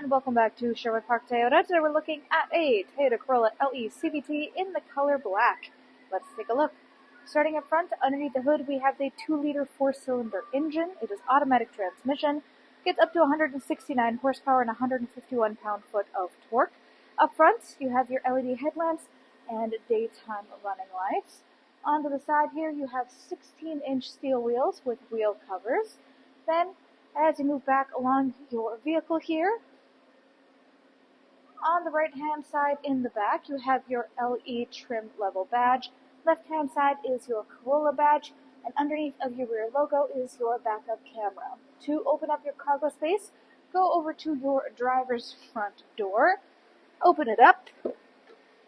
and welcome back to Sherwood Park Toyota. Today we're looking at a Toyota Corolla LE CVT in the color black. Let's take a look. Starting up front, underneath the hood, we have the 2-liter 4-cylinder engine. It is automatic transmission, gets up to 169 horsepower and 151 pound-foot of torque. Up front, you have your LED headlamps and daytime running lights. Onto the side here, you have 16-inch steel wheels with wheel covers. Then, as you move back along your vehicle here, on the right-hand side in the back, you have your LE trim level badge. Left-hand side is your Corolla badge, and underneath of your rear logo is your backup camera. To open up your cargo space, go over to your driver's front door, open it up, and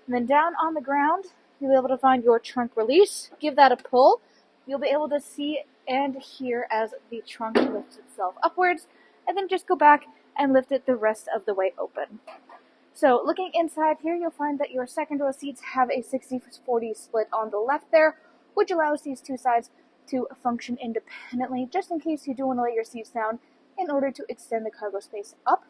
then down on the ground, you'll be able to find your trunk release. Give that a pull. You'll be able to see and hear as the trunk lifts itself upwards, and then just go back and lift it the rest of the way open. So looking inside here, you'll find that your second row seats have a 60-40 split on the left there, which allows these two sides to function independently, just in case you do want to lay your seats down in order to extend the cargo space up.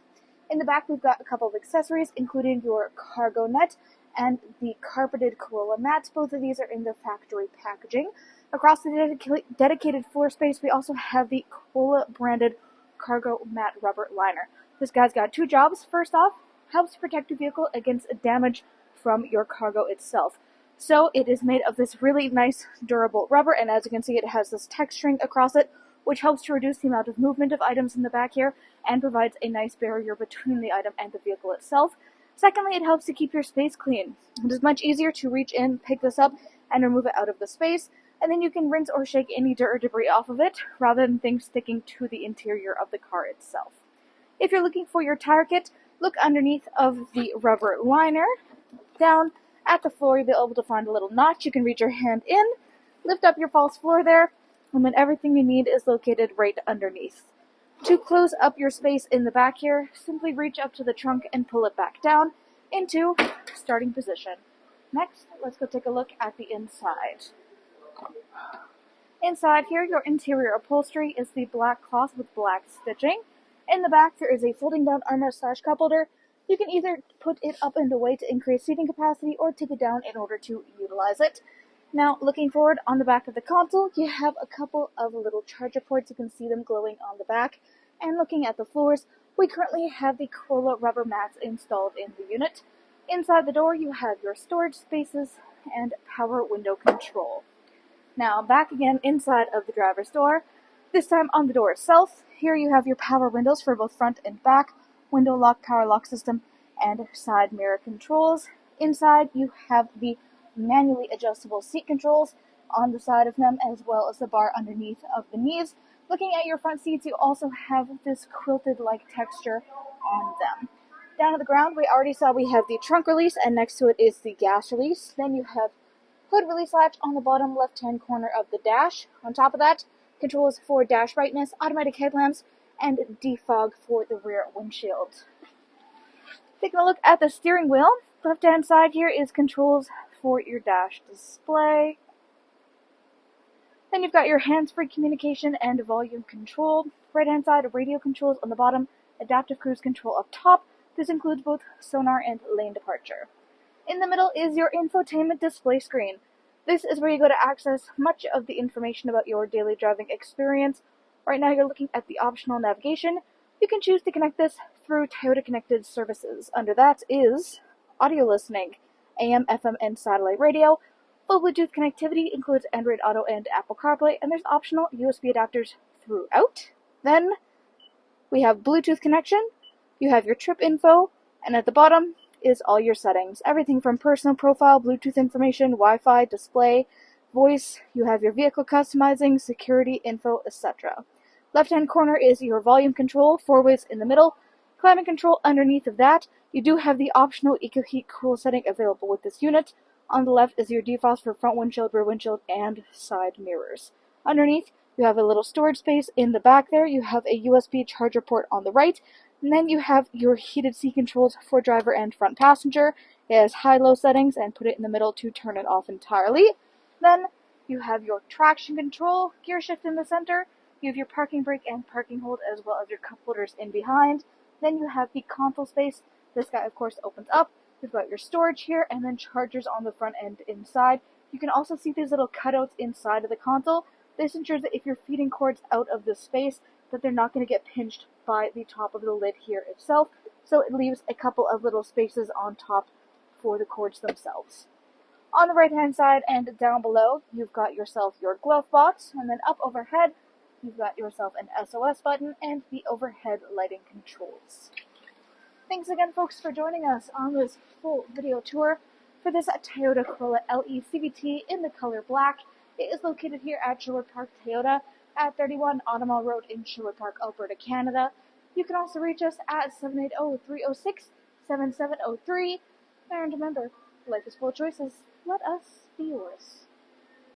In the back, we've got a couple of accessories, including your cargo net and the carpeted Corolla mats. Both of these are in the factory packaging. Across the dedicated floor space, we also have the Corolla branded cargo mat rubber liner. This guy's got two jobs. First off, helps protect your vehicle against damage from your cargo itself. So it is made of this really nice durable rubber, and as you can see, it has this texturing across it, which helps to reduce the amount of movement of items in the back here and provides a nice barrier between the item and the vehicle itself. Secondly, it helps to keep your space clean. It is much easier to reach in, pick this up, and remove it out of the space, and then you can rinse or shake any dirt or debris off of it, rather than things sticking to the interior of the car itself. If you're looking for your tire kit, look underneath of the rubber liner. Down at the floor, you'll be able to find a little notch. You can reach your hand in, lift up your false floor there, and then everything you need is located right underneath. To close up your space in the back here, simply reach up to the trunk and pull it back down into starting position. Next, let's go take a look at the inside. Inside here, your interior upholstery is the black cloth with black stitching. In the back, there is a folding down armrest/cup holder. You can either put it up and away to increase seating capacity or take it down in order to utilize it. Now, looking forward, on the back of the console, you have a couple of little charger ports. You can see them glowing on the back. And looking at the floors, we currently have the Corolla rubber mats installed in the unit. Inside the door, you have your storage spaces and power window control. Now, back again inside of the driver's door, this time on the door itself. Here you have your power windows for both front and back, window lock, power lock system, and side mirror controls. Inside, you have the manually adjustable seat controls on the side of them, as well as the bar underneath of the knees. Looking at your front seats, you also have this quilted-like texture on them. Down to the ground, we already saw we have the trunk release, and next to it is the gas release. Then you have hood release latch on the bottom left-hand corner of the dash. On top of that, controls for dash brightness, automatic headlamps, and defog for the rear windshield. Taking a look at the steering wheel, left-hand side here is controls for your dash display. Then you've got your hands-free communication and volume control. Right-hand side, radio controls on the bottom, adaptive cruise control up top. This includes both sonar and lane departure. In the middle is your infotainment display screen. This is where you go to access much of the information about your daily driving experience. Right now you're looking at the optional navigation. You can choose to connect this through Toyota Connected Services. Under that is audio listening, AM, FM, and satellite radio. Full Bluetooth connectivity includes Android Auto and Apple CarPlay, and there's optional USB adapters throughout. Then we have Bluetooth connection. You have your trip info, and at the bottom is all your settings. Everything from personal profile, Bluetooth information, Wi-Fi, display, voice. You have your vehicle customizing, security info, etc. Left-hand corner is your volume control, 4 ways in the middle. Climate control underneath of that. You do have the optional EcoHeat Cool setting available with this unit. On the left is your defrost for front windshield, rear windshield, and side mirrors. Underneath, you have a little storage space. In the back there, you have a USB charger port on the right. And then you have your heated seat controls for driver and front passenger. It has high-low settings, and put it in the middle to turn it off entirely. Then you have your traction control, gear shift in the center. You have your parking brake and parking hold, as well as your cup holders in behind. Then you have the console space. This guy, of course, opens up. You've got your storage here, and then chargers on the front end inside. You can also see these little cutouts inside of the console. This ensures that if you're feeding cords out of this space, that they're not going to get pinched by the top of the lid here itself. So it leaves a couple of little spaces on top for the cords themselves. On the right-hand side and down below, you've got yourself your glove box, and then up overhead, you've got yourself an SOS button and the overhead lighting controls. Thanks again, folks, for joining us on this full video tour for this Toyota Corolla LE CVT in the color black. It is located here at Sherwood Park, Toyota, at 31 Automall Road in Sherwood Park, Alberta, Canada. You can also reach us at 780-306-7703. And remember, life is full of choices. Let us be yours.